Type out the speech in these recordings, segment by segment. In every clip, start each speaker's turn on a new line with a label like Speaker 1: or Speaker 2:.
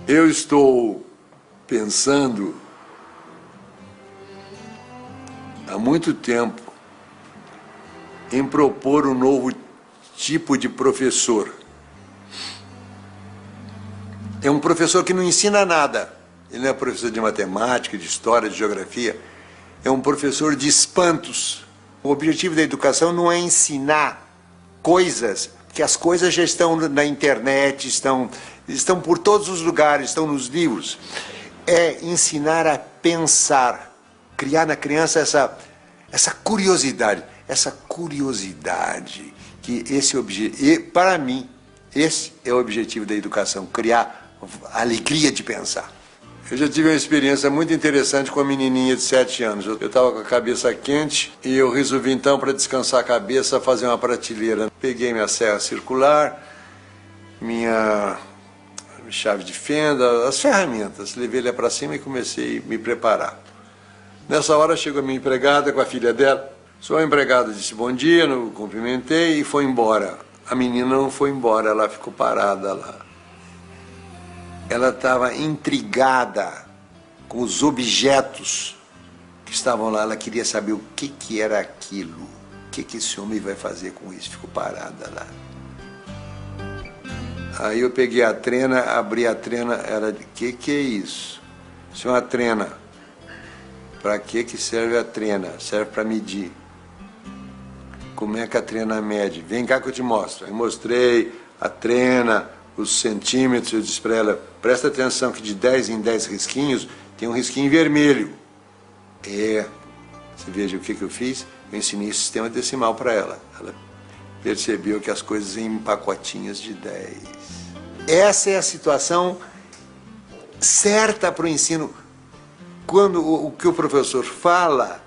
Speaker 1: Eu estou pensando há muito tempo em propor um novo tipo de professor. É um professor que não ensina nada. Ele não é professor de matemática, de história, de geografia. É um professor de espantos. O objetivo da educação não é ensinar coisas, porque as coisas já estão na internet, estão por todos os lugares, estão nos livros. É ensinar a pensar, criar na criança essa curiosidade, que para mim, esse é o objetivo da educação, criar a alegria de pensar. Eu já tive uma experiência muito interessante com a menininha de 7 anos. Eu estava com a cabeça quente e eu resolvi então, para descansar a cabeça, fazer uma prateleira. Peguei minha serra circular, minha chave de fenda, as ferramentas. Levei ela para cima e comecei a me preparar. Nessa hora chegou a minha empregada com a filha dela. Sua empregada disse bom dia, eu cumprimentei e foi embora. A menina não foi embora, ela ficou parada lá. Ela estava intrigada com os objetos que estavam lá. Ela queria saber o que era aquilo. O que esse homem vai fazer com isso? Ficou parada lá. Aí eu peguei a trena, abri a trena. Ela disse, que é isso? Isso é uma trena. Para que serve a trena? Serve para medir. Como é que a trena mede? Vem cá que eu te mostro. Aí mostrei a trena, os centímetros. Eu disse para ela, presta atenção que de 10 em 10 risquinhos tem um risquinho vermelho. Você veja o que eu fiz? Eu ensinei o sistema decimal para ela. Ela percebeu que as coisas em pacotinhos de 10. Essa é a situação certa para o ensino. Quando o que o professor fala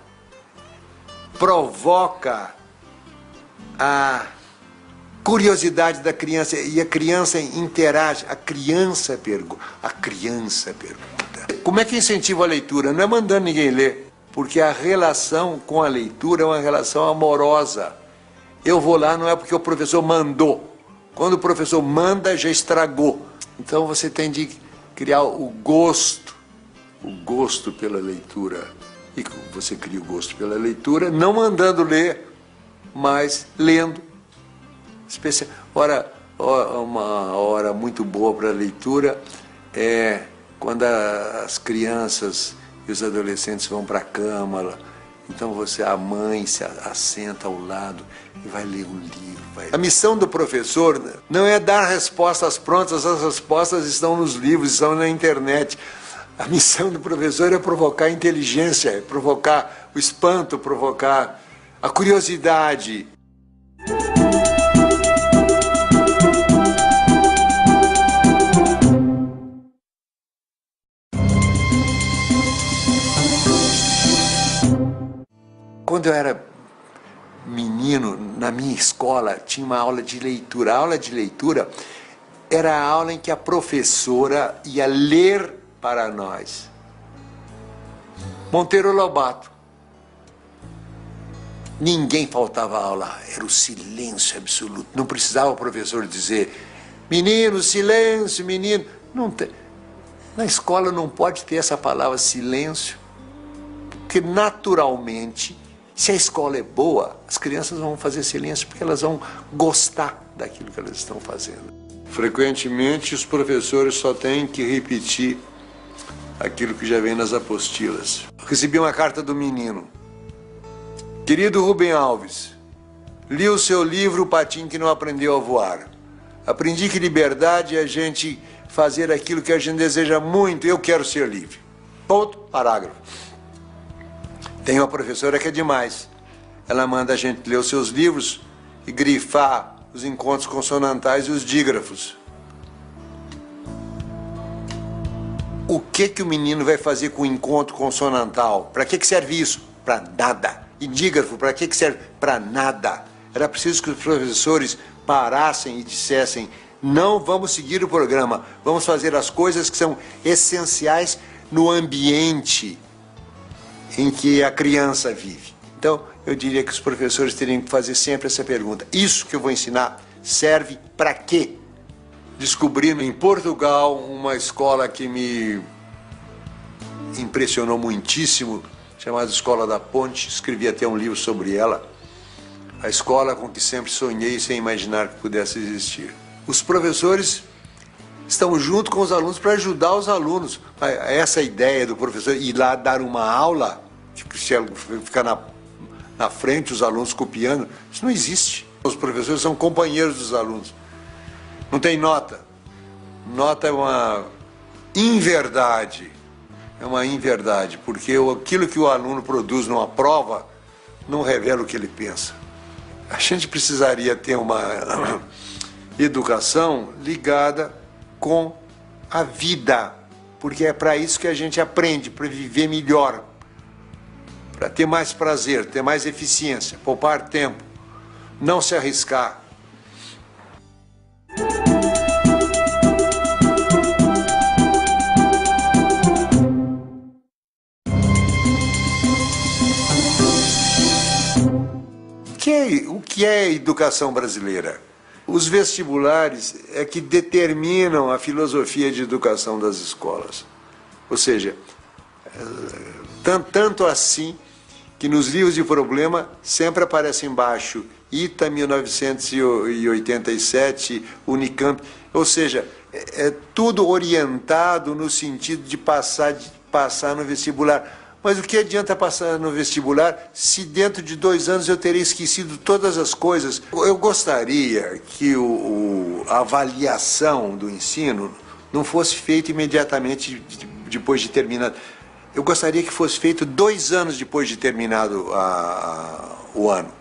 Speaker 1: provoca a curiosidade da criança e a criança interage, a criança pergunta. Como é que incentiva a leitura? Não é mandando ninguém ler, porque a relação com a leitura é uma relação amorosa. Eu vou lá não é porque o professor mandou. Quando o professor manda, já estragou. Então você tem de criar o gosto pela leitura. E você cria o gosto pela leitura, não mandando ler, mas lendo. Uma hora muito boa para a leitura é quando as crianças e os adolescentes vão para a cama. Então a mãe se assenta ao lado e vai ler um livro. A missão do professor não é dar respostas prontas, as respostas estão nos livros, estão na internet. A missão do professor é provocar a inteligência, é provocar o espanto, provocar a curiosidade. Quando eu era menino, na minha escola, tinha uma aula de leitura. A aula de leitura era a aula em que a professora ia ler para nós. Monteiro Lobato. Ninguém faltava aula, era o silêncio absoluto. Não precisava o professor dizer, menino, silêncio, menino. Não tem. Na escola não pode ter essa palavra silêncio, porque naturalmente, se a escola é boa, as crianças vão fazer silêncio porque elas vão gostar daquilo que elas estão fazendo. Frequentemente, os professores só têm que repetir aquilo que já vem nas apostilas. Recebi uma carta do menino. Querido Rubem Alves, li o seu livro O Patinho que Não Aprendeu a Voar. Aprendi que liberdade é a gente fazer aquilo que a gente deseja muito. Eu quero ser livre. Ponto, parágrafo. Tem uma professora que é demais. Ela manda a gente ler os seus livros e grifar os encontros consonantais e os dígrafos. O que o menino vai fazer com o encontro consonantal? Para que serve isso? Para nada. E dígrafo, para que serve? Para nada. Era preciso que os professores parassem e dissessem, não vamos seguir o programa, vamos fazer as coisas que são essenciais no ambiente em que a criança vive. Então, eu diria que os professores teriam que fazer sempre essa pergunta. Isso que eu vou ensinar serve para quê? descobri em Portugal uma escola que me impressionou muitíssimo, chamada Escola da Ponte. Escrevi até um livro sobre ela. A escola com que sempre sonhei sem imaginar que pudesse existir. Os professores estão junto com os alunos para ajudar os alunos. Essa ideia do professor ir lá dar uma aula, ficar na frente, os alunos copiando, isso não existe. Os professores são companheiros dos alunos. Não tem nota. Nota é uma inverdade. É uma inverdade, porque aquilo que o aluno produz numa prova não revela o que ele pensa. A gente precisaria ter uma educação ligada com a vida, porque é para isso que a gente aprende, para viver melhor, para ter mais prazer, ter mais eficiência, poupar tempo, não se arriscar. O que é a educação brasileira? Os vestibulares é que determinam a filosofia de educação das escolas. Ou seja, tanto assim que nos livros de problema sempre aparece embaixo ITA 1987, Unicamp. Ou seja, é tudo orientado no sentido de passar no vestibular. Mas o que adianta passar no vestibular se dentro de 2 anos eu teria esquecido todas as coisas? Eu gostaria que a avaliação do ensino não fosse feita imediatamente depois de terminado. Eu gostaria que fosse feito 2 anos depois de terminado o ano.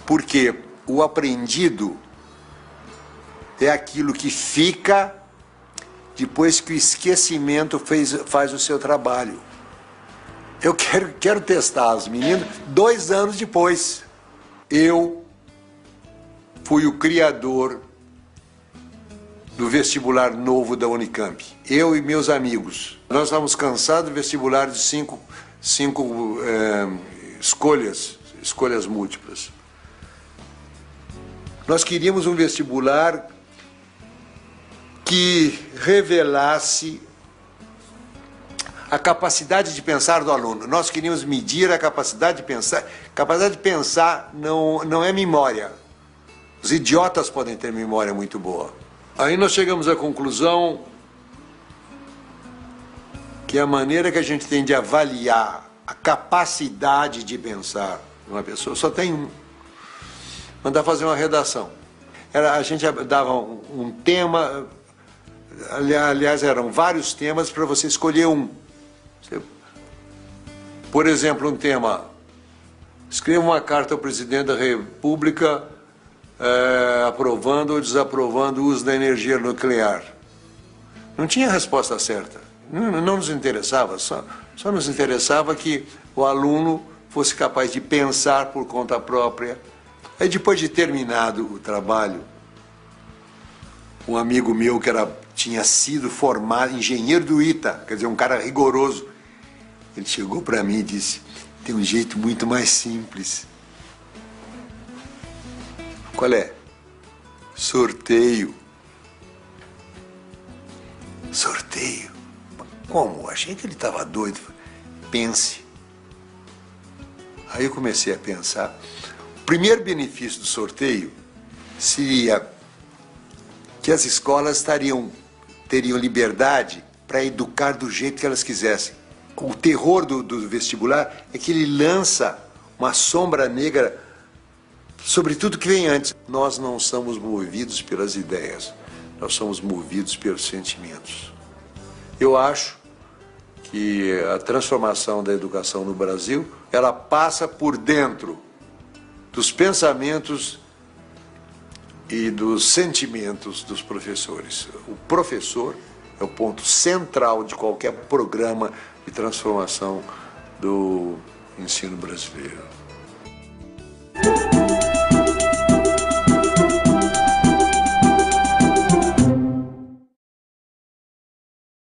Speaker 1: Porque o aprendido é aquilo que fica depois que o esquecimento faz o seu trabalho. Eu quero testar os meninos 2 anos depois. Eu fui o criador do vestibular novo da Unicamp. Eu e meus amigos. Nós estávamos cansados do vestibular de 5 escolhas múltiplas. Nós queríamos um vestibular que revelasse a capacidade de pensar do aluno. Nós queríamos medir a capacidade de pensar. Capacidade de pensar não é memória. Os idiotas podem ter memória muito boa. Aí nós chegamos à conclusão que a maneira que a gente tem de avaliar a capacidade de pensar de uma pessoa só tem um. Mandar fazer uma redação. A gente dava um tema, aliás, eram vários temas para você escolher um. Por exemplo, um tema: escreva uma carta ao presidente da República aprovando ou desaprovando o uso da energia nuclear. Não tinha resposta certa. Não nos interessava, só nos interessava que o aluno fosse capaz de pensar por conta própria. Aí, depois de terminado o trabalho, um amigo meu que tinha sido formado engenheiro do ITA, quer dizer, um cara rigoroso, ele chegou para mim e disse: tem um jeito muito mais simples. Qual é? Sorteio. Sorteio? Como? Achei que ele estava doido. Pense. Aí eu comecei a pensar. O primeiro benefício do sorteio seria que as escolas teriam liberdade para educar do jeito que elas quisessem. O terror do vestibular é que ele lança uma sombra negra sobre tudo que vem antes. Nós não somos movidos pelas ideias, nós somos movidos pelos sentimentos. Eu acho que a transformação da educação no Brasil, ela passa por dentro dos pensamentos e dos sentimentos dos professores. O professor é o ponto central de qualquer programa de transformação do ensino brasileiro.